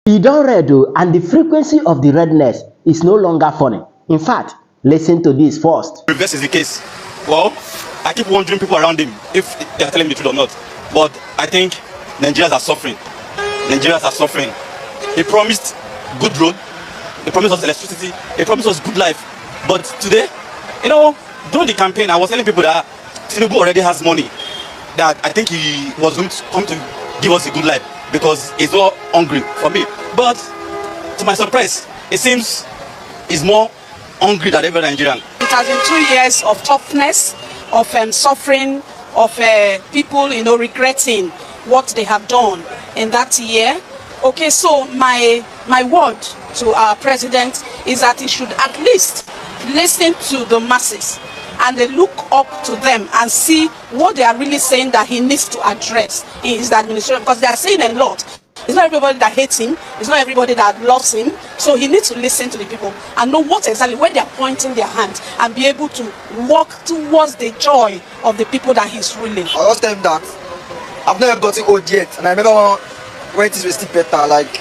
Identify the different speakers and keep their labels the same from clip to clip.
Speaker 1: E don red o, and the frequency of the redness is no longer funny. In fact, listen to this first.
Speaker 2: Reverse is the case. Well, I keep wondering people around him if they are telling me the truth or not. But I think Nigerians are suffering. Nigerians are suffering. He promised good road. He promised us electricity. He promised us good life. But today, during the campaign, I was telling people that Tinubu already has money. That I think he was going to come to give us a good life because he's all hungry for me. But to my surprise, it seems he's more hungry than every Nigerian.
Speaker 3: It has been 2 years of toughness, of suffering, of people, regretting what they have done in that year. Okay, so my word to our president is that he should at least listen to the masses and they look up to them and see what they are really saying that he needs to address in his administration, because they are saying a lot. It's not everybody that hates him. It's not everybody that loves him. So he needs to listen to the people and know what exactly, where they are pointing their hands, and be able to walk towards the joy of the people that he's ruling.
Speaker 4: I was telling him that I've never gotten old yet, and I remember when things were still better. Like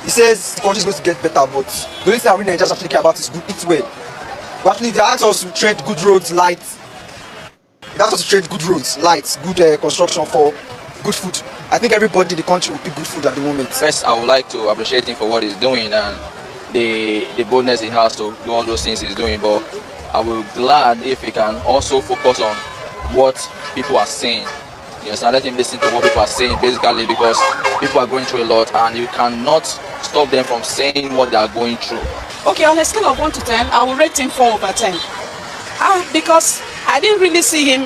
Speaker 4: he says, the country is going to get better, but the only thing I really Nigerians actually care about is good, eat well. But actually, they ask us to tread good roads, light. They ask us to tread good roads, light, good construction for good food. I think everybody in the country will pick good food at the moment.
Speaker 5: First, I would like to appreciate him for what he's doing and the boldness he has to do all those things he's doing. But I will be glad if he can also focus on what people are saying. Yes, and let him listen to what people are saying, basically, because people are going through a lot and you cannot stop them from saying what they are going through.
Speaker 3: Okay, on a scale of 1 to 10, I will rate him 4/10. Because I didn't really see him,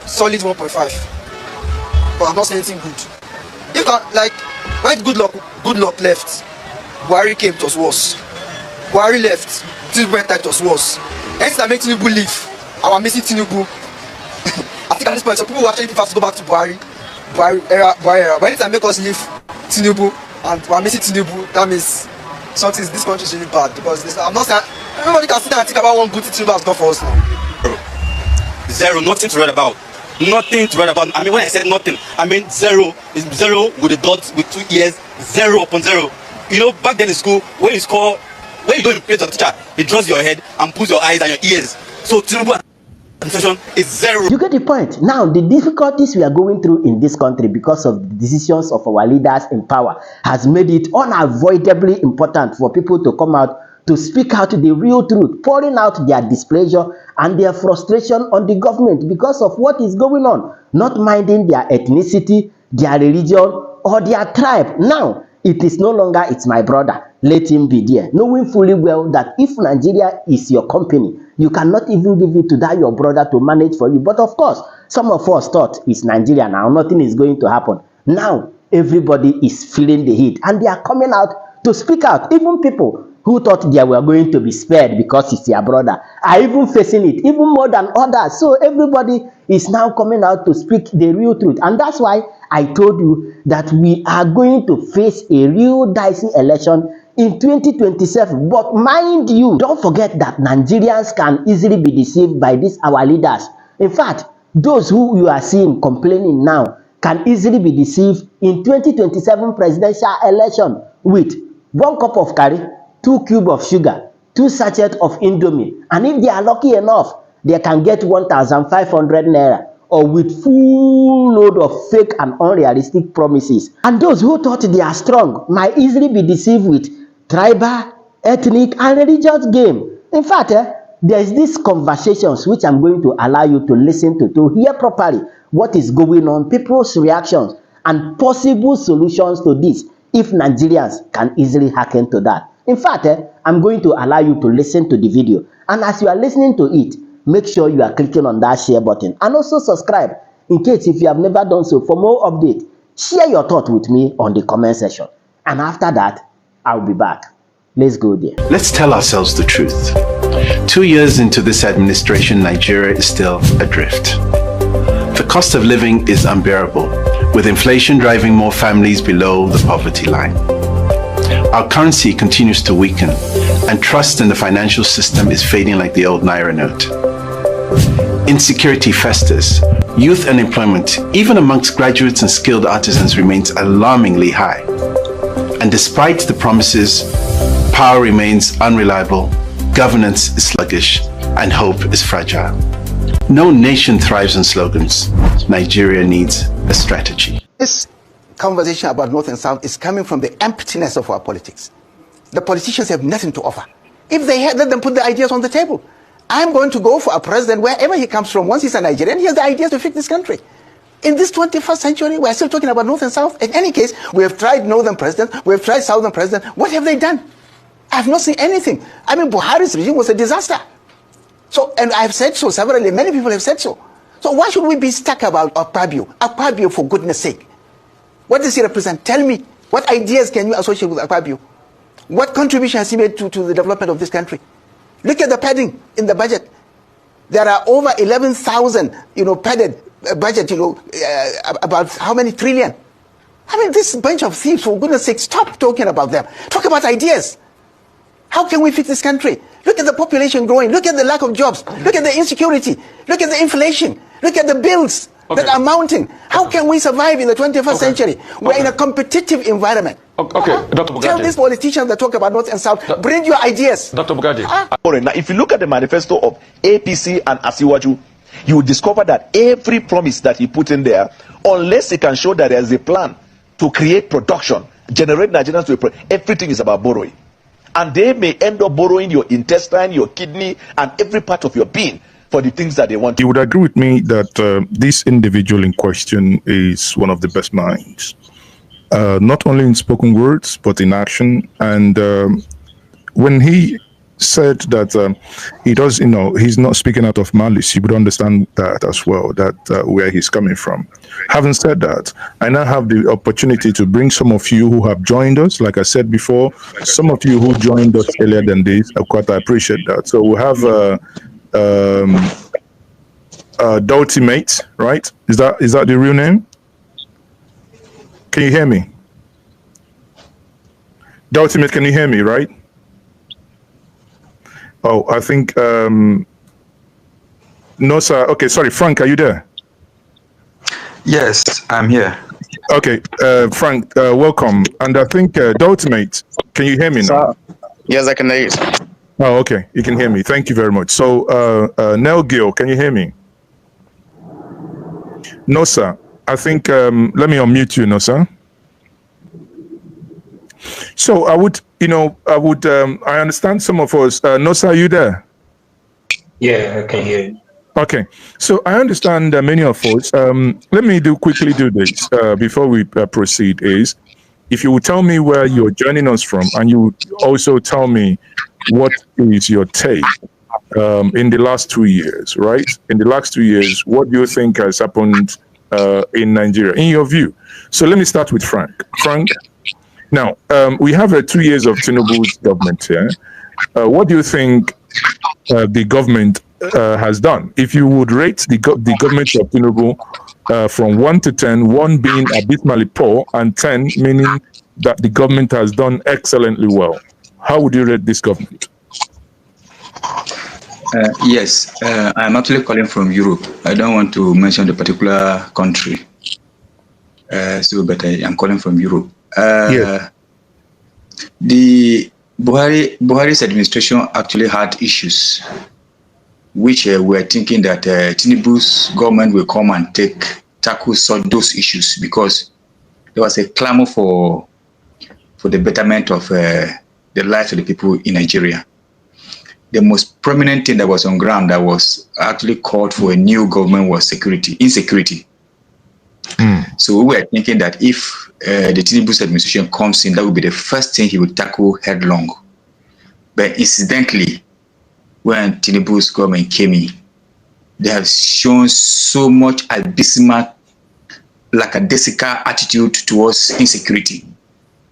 Speaker 4: Solid 1.5. But I'm not saying anything good. If like when good luck left, Buhari came, it was worse. Buhari left, Tinubu went, it was worse. Anything that makes Tinubu leave, I'm missing Tinubu. I think at this point, some people will actually prefer to go back to Buhari era. But anytime make us leave Tinubu and we're missing Tinubu, that means this country is really bad. Because I'm not saying everybody can sit down and think about one good thing Tinubu has done for us now.
Speaker 2: Zero, nothing to write about. Nothing to write about. I mean, when I said nothing, I mean zero. Is zero with a dot with 2 years, 0 upon 0. Back then in school, when you go in place of the teacher, he draws your head and pulls your eyes and your ears. So Tinubu administration is 0.
Speaker 1: You get the point. Now, the difficulties we are going through in this country because of the decisions of our leaders in power has made it unavoidably important for people to come out to speak out the real truth, pouring out their displeasure and their frustration on the government because of what is going on, not minding their ethnicity, their religion, or their tribe. Now, it is no longer, it's my brother, let him be there, knowing fully well that if Nigeria is your company, you cannot even give it to that your brother to manage for you. But of course, some of us thought it's Nigeria now, nothing is going to happen. Now, everybody is feeling the heat and they are coming out to speak out. Even people who thought they were going to be spared because it's their brother are even facing it, even more than others. So everybody is now coming out to speak the real truth. And that's why I told you that we are going to face a real dicey election in 2027. But mind you, don't forget that Nigerians can easily be deceived by these our leaders. In fact, those who you are seeing complaining now can easily be deceived in 2027 presidential election with 1 cup of curry, 2 cubes of sugar, 2 sachets of Indomie, and if they are lucky enough, they can get 1,500 naira, or with full load of fake and unrealistic promises. And those who thought they are strong might easily be deceived with tribal, ethnic, and religious game. In fact, there is these conversations which I'm going to allow you to listen to hear properly what is going on, people's reactions, and possible solutions to this if Nigerians can easily hearken to that. In fact, I'm going to allow you to listen to the video. And as you are listening to it, make sure you are clicking on that share button. And also subscribe in case if you have never done so. For more updates, share your thought with me on the comment section. And after that, I'll be back. Let's go there.
Speaker 6: Let's tell ourselves the truth. 2 years into this administration, Nigeria is still adrift. The cost of living is unbearable, with inflation driving more families below the poverty line. Our currency continues to weaken, and trust in the financial system is fading like the old Naira note. Insecurity festers. Youth unemployment, even amongst graduates and skilled artisans, remains alarmingly high. And despite the promises, power remains unreliable, governance is sluggish, and hope is fragile. No nation thrives on slogans. Nigeria needs a strategy.
Speaker 7: This conversation about North and South is coming from the emptiness of our politics. The politicians have nothing to offer. If they had, let them put the ideas on the table. I'm going to go for a president wherever he comes from. Once he's a Nigerian, he has the ideas to fix this country. In this 21st century, we're still talking about North and South. In any case, we have tried Northern president, we have tried Southern president. What have they done? I have not seen anything. I mean, Buhari's regime was a disaster. So, and I've said so severally, many people have said so. So why should we be stuck about Akpabio? Akpabio, for goodness sake. What does he represent? Tell me, what ideas can you associate with Akpabio? What contribution has he made to the development of this country? Look at the padding in the budget. There are over 11,000, padded budget, about how many trillion? I mean, this bunch of thieves, for goodness sake, stop talking about them. Talk about ideas. How can we fix this country? Look at the population growing. Look at the lack of jobs. Look at the insecurity. Look at the inflation. Look at the bills that are mounting. How can we survive in the 21st century? We're in a competitive environment.
Speaker 8: Okay, Dr. Bugatti.
Speaker 7: Tell these politicians that talk about North and South, bring your ideas.
Speaker 8: Dr. Bugatti.
Speaker 9: Now, if you look at the manifesto of APC and Asiwaju, you will discover that every promise that he put in there, unless he can show that there's a plan to create production, generate Nigerians to everything is about borrowing. And they may end up borrowing your intestine, your kidney, and every part of your being for the things that they want.
Speaker 10: You would agree with me that this individual in question is one of the best minds, not only in spoken words, but in action. And when he said that he does, he's not speaking out of malice, you would understand that as well, that where he's coming from. Having said that, I now have the opportunity to bring some of you who have joined us. Like I said before, some of you who joined us earlier than this, of course, I appreciate that. So we have the ultimate, right? Is that the real name? Can you hear me? The ultimate, can you hear me, right? Oh, I think, no, sir. Okay, sorry. Frank, are you there?
Speaker 11: Yes, I'm here.
Speaker 10: Okay, Frank, welcome. And I think, the ultimate, can you hear me now?
Speaker 11: Yes, I can hear you.
Speaker 10: Oh, okay. You can hear me. Thank you very much. So, Nell Gill, can you hear me? No, sir. I think, let me unmute you, no, sir. So I would, I understand some of us. Nosa, are you there?
Speaker 11: Yeah, I can hear you.
Speaker 10: Okay. So I understand many of us. Let me quickly do this before we proceed. Is if you would tell me where you're joining us from, and you would also tell me what is your take in the last 2 years, right? In the last 2 years, what do you think has happened in Nigeria, in your view? So let me start with Frank. Frank. Now, we have 2 years of Tinubu's government here. What do you think the government has done? If you would rate the government of Tinubu from 1 to 10, 1 being abysmally poor and 10 meaning that the government has done excellently well, how would you rate this government?
Speaker 11: Yes, I'm actually calling from Europe. I don't want to mention the particular country, but I'm calling from Europe.
Speaker 10: Yes.
Speaker 11: The Buhari's administration actually had issues, which we're thinking that Tinubu's government will come and tackle those issues, because there was a clamor for the betterment of the lives of the people in Nigeria. The most prominent thing that was on ground that was actually called for a new government was insecurity. So we were thinking that if the Tinubu's administration comes in, that would be the first thing he would tackle headlong. But incidentally, when Tinubu's government came in, they have shown so much abysmal, lackadaisical attitude towards insecurity.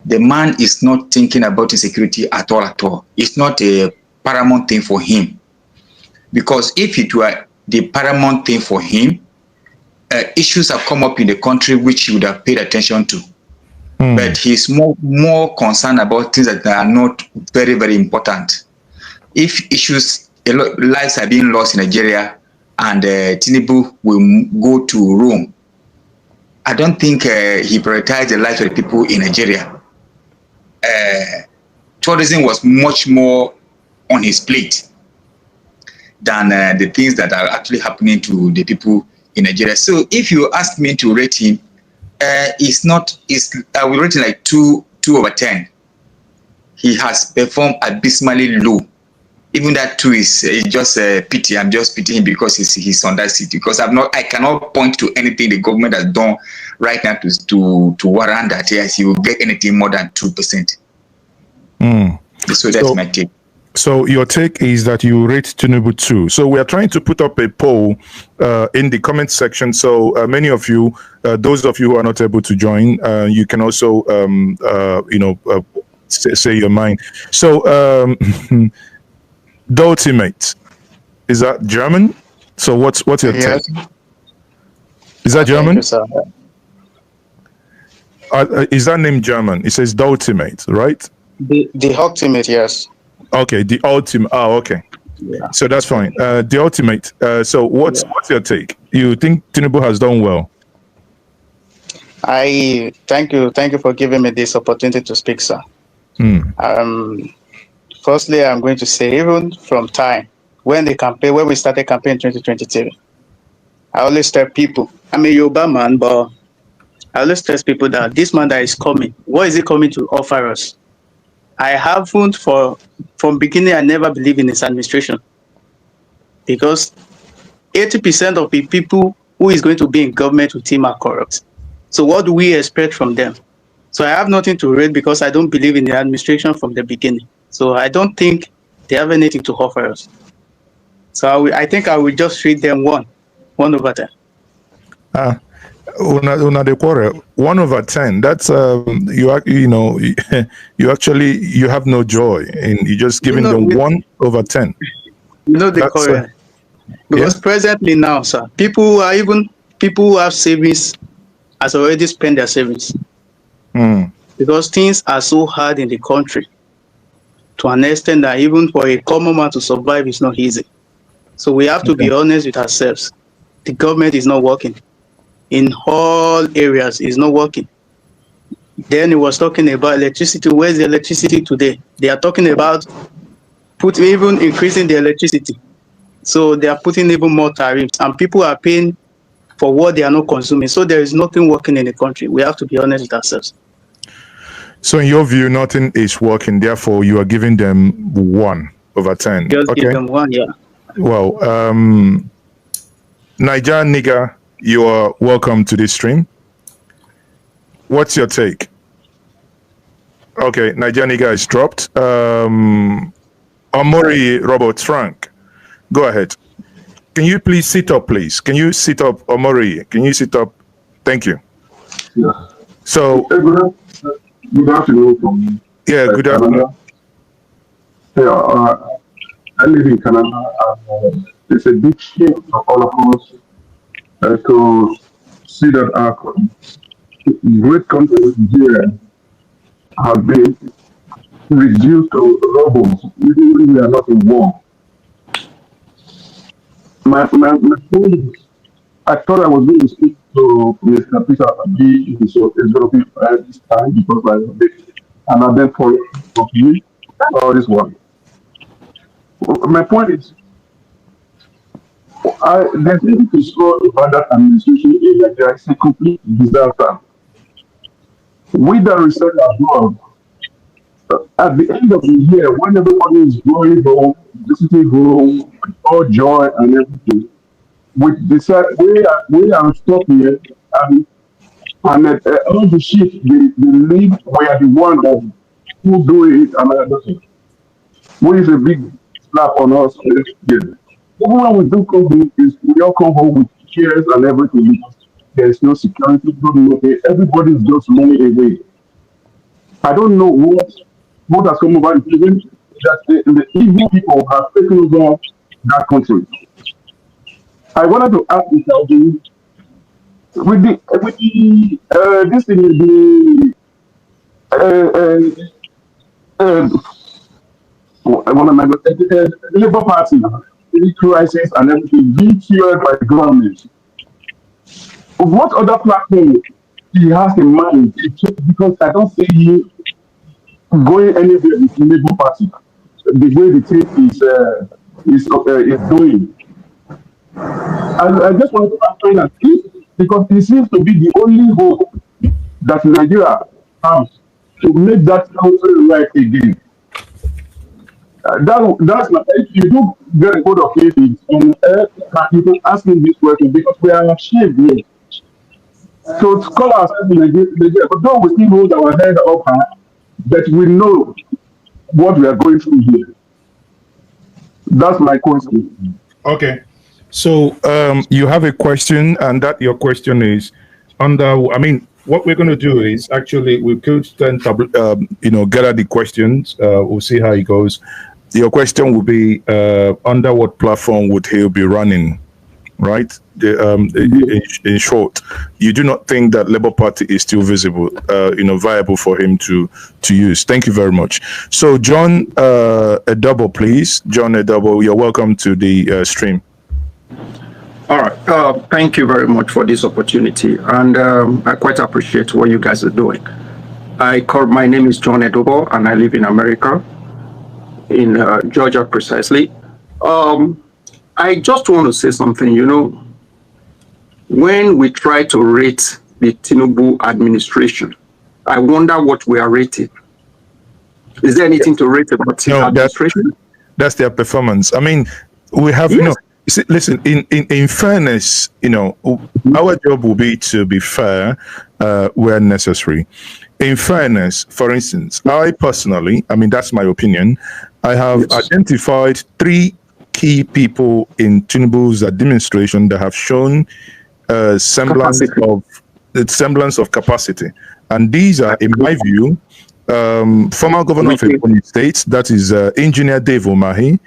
Speaker 11: The man is not thinking about insecurity at all. It's not a paramount thing for him. Because if it were the paramount thing for him, issues have come up in the country which he would have paid attention to. But he's more concerned about things that are not very, very important. If lives are being lost in Nigeria and Tinubu will go to Rome, I don't think he prioritized the lives of the people in Nigeria. tourism was much more on his plate than the things that are actually happening to the people in Nigeria. So if you ask me to rate him, I will rate him like 2/10. He has performed abysmally low. Even that 2 is just pity. I'm just pitying him because he's on that seat. Because I cannot point to anything the government has done right now to warrant that yes, he will get anything more than 2%. So that's my take.
Speaker 10: So your take is that you rate Tinubu 2. So we are trying to put up a poll in the comment section. So many of you, those of you who are not able to join, you can also, say your mind. So the ultimate, is that German? So what's your take? Is that German? Is that name German? It says the ultimate, right?
Speaker 8: The ultimate, yes.
Speaker 10: Okay, the ultimate. Oh, okay.
Speaker 8: Yeah.
Speaker 10: So that's fine. The ultimate. So what's your take? You think Tinubu has done well?
Speaker 8: I thank you for giving me this opportunity to speak, sir. Firstly, I'm going to say, even from time when we started campaign in 2022, I always tell people, I'm a Yoruba man, but I always tell people that this man that is coming, what is he coming to offer us? I haven't from beginning, I never believed in his administration, because 80% of the people who is going to be in government with him are corrupt. So what do we expect from them? So I have nothing to rate because I don't believe in the administration from the beginning. So I don't think they have anything to offer us. So I think I will just treat them 1/10.
Speaker 10: Una de quarter 1/10. That's you actually you have no joy in you just giving them 1/10.
Speaker 8: The quarter. Because presently now, sir, people who have savings has already spent their savings. Because things are so hard in the country to an extent that even for a common man to survive is not easy. So we have to be honest with ourselves. The government is not working. In all areas, it's not working. Then he was talking about electricity. Where's the electricity today? They are talking about even increasing the electricity. So they are putting even more tariffs, and people are paying for what they are not consuming. So there is nothing working in the country. We have to be honest with ourselves.
Speaker 10: So in your view, nothing is working. Therefore, you are giving them 1/10.
Speaker 8: Just give them 1, yeah.
Speaker 10: Well, Niger nigga, you are welcome to this stream. What's your take? Okay, Niger nigga is dropped. Omori Robert Frank, go ahead. Can you please sit up, please? Can you sit up, Omori? Can you sit up? Thank you.
Speaker 12: Yeah.
Speaker 10: So,
Speaker 12: good afternoon from me.
Speaker 10: Yeah, good afternoon.
Speaker 12: Yeah, I live in Canada, and it's a big shame for all of us to see that our great country here have been reduced to rubble, even when we are not in war. My point, I thought I was going to speak to Mr. Peter Abi, it's going to be this time because I have been, and I then follow up you all this one. My point is, there's nothing to score about that administration in Nigeria. It's a complete disaster. With the research as well, at the end of the year, when everybody is going home, visiting home, all joy and everything, we decide we are stuck here, and all the shit they leave, we are the one that who do it and another thing. Which is a big slap on us. Even when we do come home, we all come home with cares and everything because there's no security, everybody's just running away. I don't know what has come over the prison that the evil people have taken over that country. I wanted to ask you, with the this thing with the Labour Party, the crisis and everything being fueled by the government. What other platform he has in mind? Because I don't see him going anywhere with the Labour Party, the way the thing is doing. And I just want to ask that because it seems to be the only hope that Nigeria has to make that country right again. That's my, if you do get a hold of it on air, you can ask me this question because we are ashamed here. So to call ourselves Nigeria, but though we still hold our head up high, but we know what we are going through here. That's my question.
Speaker 10: Okay. So you have a question, and that your question is under. I mean, what we're going to do is actually we could then gather the questions. We'll see how it goes. Your question will be under what platform would he be running, right? In short, you do not think that Labour Party is still visible, viable for him to use. Thank you very much. So, John Edobo, please. John Edobo, you're welcome to the stream.
Speaker 13: All right. Thank you very much for this opportunity, and I quite appreciate what you guys are doing. My name is John Edobo, and I live in America, in Georgia precisely. I just want to say something. When we try to rate the Tinubu administration, I wonder what we are rating. Is there anything to rate about the administration?
Speaker 10: That's their performance. I mean, we have listen. In fairness, our job will be to be fair where necessary. In fairness, for instance, I personally, that's my opinion, I have identified 3 key people in Tinubu's administration that have shown semblance of capacity, and these are, in my view, former governor of Ebonyi State, that is Engineer Dave Umahi,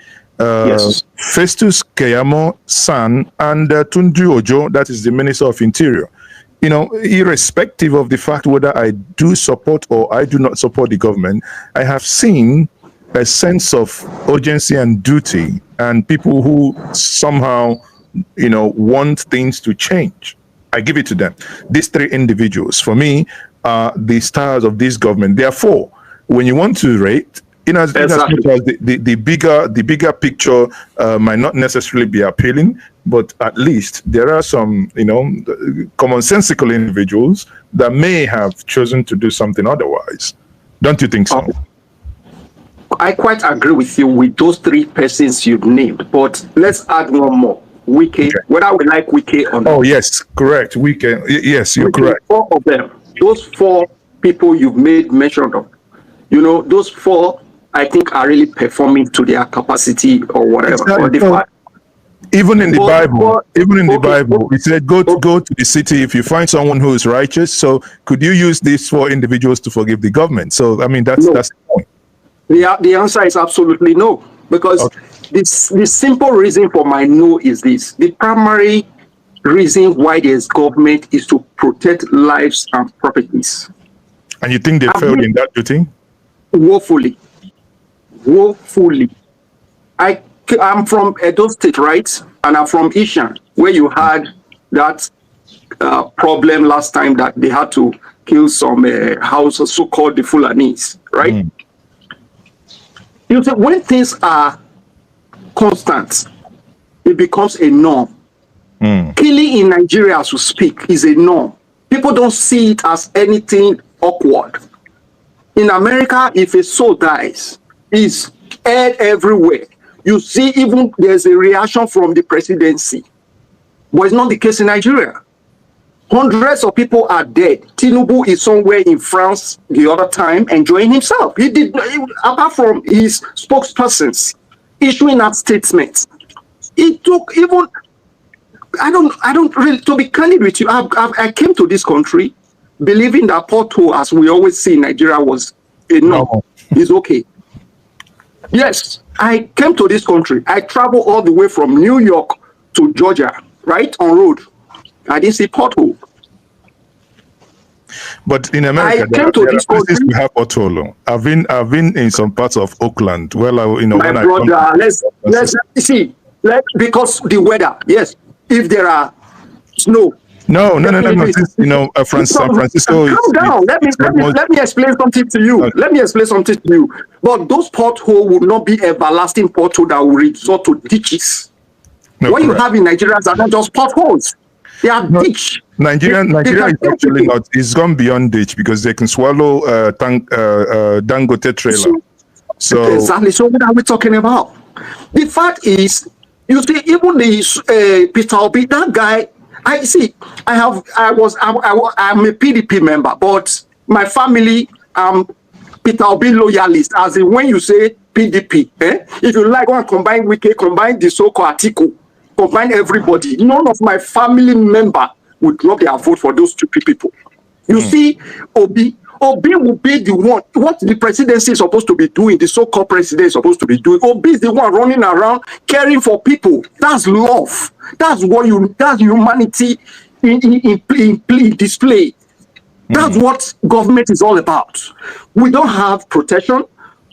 Speaker 10: Festus Keyamo San, and Tunji Ojo, that is the Minister of Interior. Irrespective of the fact whether I do support or I do not support the government, I have seen a sense of urgency and duty, and people who somehow, want things to change. I give it to them. These 3 individuals, for me, are the stars of this government. Therefore, when you want to rate, as much as the bigger picture might not necessarily be appealing, but at least there are some, commonsensical individuals that may have chosen to do something otherwise. Don't you think so?
Speaker 13: I quite agree with you with those 3 persons you've named, but let's add one more. Wike, whether we like Wike or not.
Speaker 10: Oh, yes, correct. Wike, yes, you're correct.
Speaker 13: 4 of them, those 4 people you've made mention of, those 4, I think, are really performing to their capacity or whatever.
Speaker 10: Even in the Bible, it said, go to the city if you find someone who is righteous. So could you use these 4 individuals to forgive the government? So, that's the point.
Speaker 13: The answer is absolutely no, because the simple reason for my no is this. The primary reason why there's government is to protect lives and properties.
Speaker 10: And you think they failed in that duty?
Speaker 13: Woefully. I'm from Edo State, right? And I'm from Ishan, where you had that problem last time that they had to kill some houses, so-called the Fulanis, right? You see, when things are constant, it becomes a norm. Killing in Nigeria, as we speak, is a norm. People don't see it as anything awkward. In America, if a soul dies, it's aired everywhere. You see, even there's a reaction from the presidency. But it's not the case in Nigeria. Hundreds of people are dead. Tinubu is somewhere in France the other time enjoying himself. Apart from his spokespersons issuing that statement, it took even, I don't really, to be candid with you, I came to this country believing that pothole, as we always see in Nigeria, was enough. It's okay. Yes, I came to this country. I traveled all the way from New York to Georgia, right, on road. I didn't see pothole.
Speaker 10: But in America, there are places we have pothole. I've been in some parts of Oakland. Well,
Speaker 13: my brother, let's see. Because the weather, yes, if there are snow,
Speaker 10: No. Since, San Francisco is...
Speaker 13: Calm down. Let me explain something to you.
Speaker 10: Okay.
Speaker 13: Let me explain something to you. But those potholes will not be everlasting potholes that will resort to ditches.
Speaker 10: No,
Speaker 13: what you
Speaker 10: correct.
Speaker 13: have in Nigeria are not just potholes. They are ditch.
Speaker 10: Nigeria is actually not. It's gone beyond ditch because they can swallow Dangote trailer. So
Speaker 13: exactly. So what are we talking about? The fact is, you see, even the Peter Obi, that guy. I'm a PDP member, but my family, Peter Obi loyalist. As in, when you say PDP, if you like, go and combine Wike, combine the so-called Atiku, combine everybody. None of my family member would drop their vote for those stupid people. You see, Obi will be the one. What the presidency is supposed to be doing, the so-called president is supposed to be doing. Obi is the one running around caring for people. That's love. That's humanity in display. That's what government is all about. We don't have protection.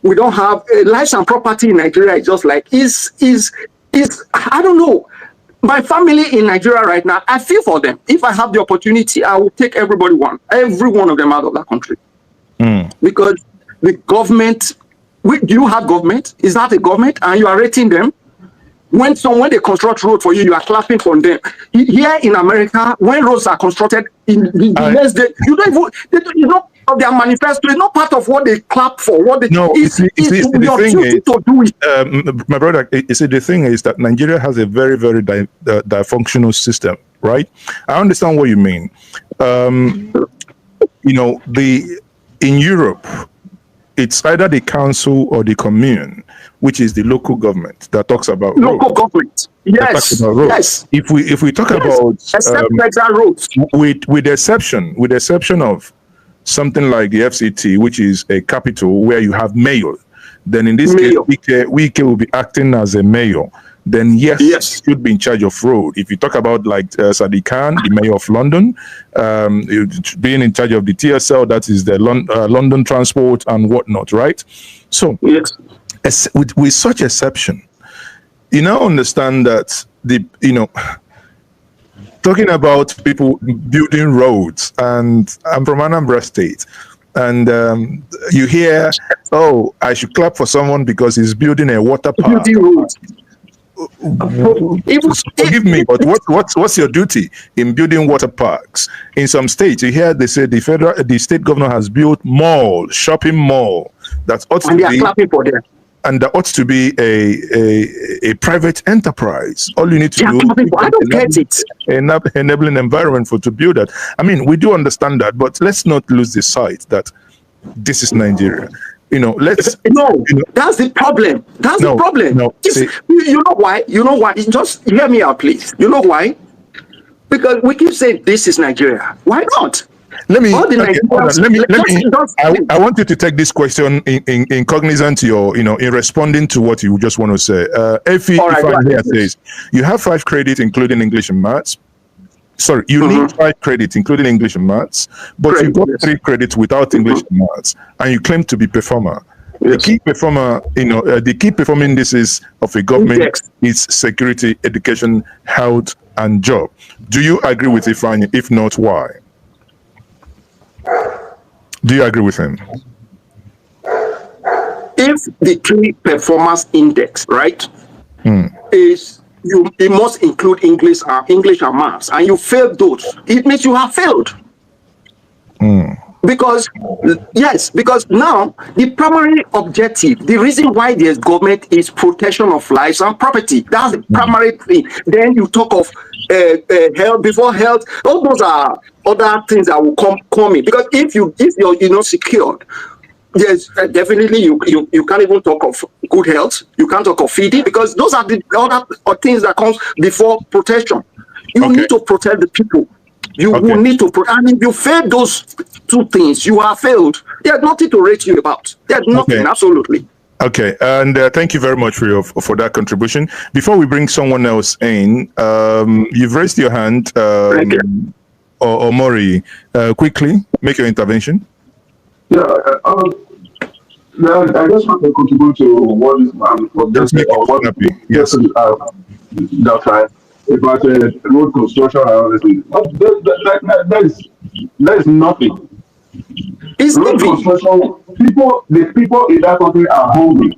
Speaker 13: We don't have lives and property in Nigeria. It's just like I don't know. My family in Nigeria right now, I feel for them. If I have the opportunity, I will take every one of them out of that country. Because the government, do you have government? Is that a government? And you are rating them? When they construct road for you, you are clapping for them. Here in America, when roads are constructed, in the next day, their manifesto is not part of what they clap for. What they
Speaker 10: no,
Speaker 13: it's
Speaker 10: your duty to
Speaker 13: do it.
Speaker 10: My brother, the thing is that Nigeria has a very, very dysfunctional system, right? I understand what you mean. In Europe, it's either the council or the commune, which is the local government that talks about
Speaker 13: local
Speaker 10: roads.
Speaker 13: Government. Yes.
Speaker 10: Yes. If we talk about
Speaker 13: except federal roads,
Speaker 10: with exception of something like the FCT, which is a capital where you have mayor, then in this case, Wike will be acting as a mayor. Then yes, he should be in charge of road. If you talk about like Sadiq Khan, the mayor of London, being in charge of the TSL, that is the London transport and whatnot, right? So with such exception, you now understand that talking about people building roads, and I'm from Anambra State, and you hear, oh, I should clap for someone because he's building a water park. Forgive me, but what's your duty in building water parks? In some states, you hear they say the state governor has built shopping mall that ought to be,
Speaker 13: clapping for them.
Speaker 10: And that ought to be a private enterprise. All you need to do
Speaker 13: I don't get it.
Speaker 10: Enabling environment to build that. I mean, we do understand that, but let's not lose the sight that this is Nigeria. That's
Speaker 13: the problem. That's the problem.
Speaker 10: No,
Speaker 13: you know why? Just hear me out, please. You know why? Because we keep saying this is Nigeria. Why not?
Speaker 10: I want you to take this question in cognizant in responding to what you just want to say. Effie says you have 5 credits including English and maths. Sorry, you need 5 credits including English and maths, but you got 3 credits without English and maths, and you claim to be performer. The key performer, the key performing indices of a government is security, education, health, and job. Do you agree with Ifeanyi? If not, why? Do you agree with him?
Speaker 13: If the key performance index, right, is it must include English and maths, and you failed those, it means you have failed. Because now the primary objective, the reason why there's government is protection of lives and property. That's the primary thing. Then you talk of health, before health. All those are other things that will come in. Because if you're not secured, yes, definitely you can't even talk of good health. You can't talk of feeding, because those are the other things that comes before protection. You need to protect the people. You will need to protect. And if you fail those 2 things, you have failed. There's nothing to rate you about. There's nothing, absolutely.
Speaker 10: Okay, and thank you very much for that contribution. Before we bring someone else in, you've raised your hand, or Mori, quickly make your intervention.
Speaker 12: Yeah, I just want to contribute to what this man was just saying. Yes, that's right. about road construction and all this thing. But that is nothing.
Speaker 13: It's
Speaker 12: Road
Speaker 13: heavy.
Speaker 12: construction, the people in that country are hungry.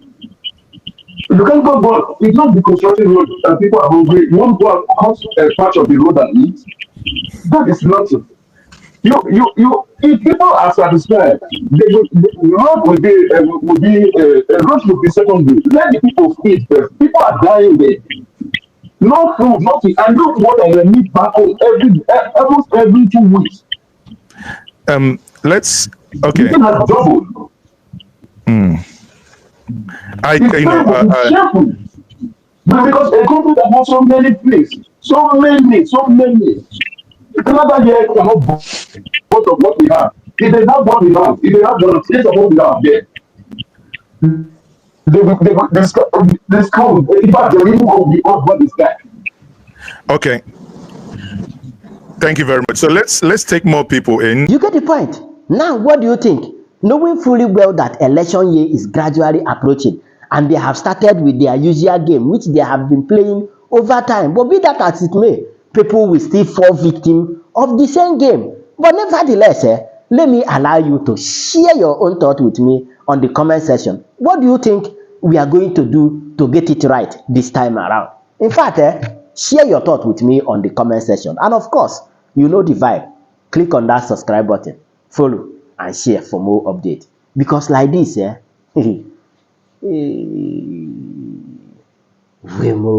Speaker 12: You can't go, but it's not the construction road and people are hungry. You won't go and cut a patch of the road and eat. That is nothing. If people are satisfied, the road road will be secondary. Let the people feed first. People are dying there. No food, nothing. And look what I need back home almost every 2 weeks.
Speaker 10: Let's okay.
Speaker 12: You can have double. Shameful. But because a country that has so many places, so many. Canada here cannot boast of what we have. If they have what we have, if they have the taste of what we have there, this come, in fact, they even go beyond what is there.
Speaker 10: Okay. Thank you very much. So let's take more people in.
Speaker 1: You get the point. Now, what do you think? Knowing fully well that election year is gradually approaching, and they have started with their usual game, which they have been playing over time. But be that as it may, people will still fall victim of the same game. But nevertheless, let me allow you to share your own thought with me on the comment section. What do you think we are going to do to get it right this time around? In fact, share your thought with me on the comment section. And of course, you know the vibe. Click on that subscribe button, follow, and share for more updates. Because like this, we move.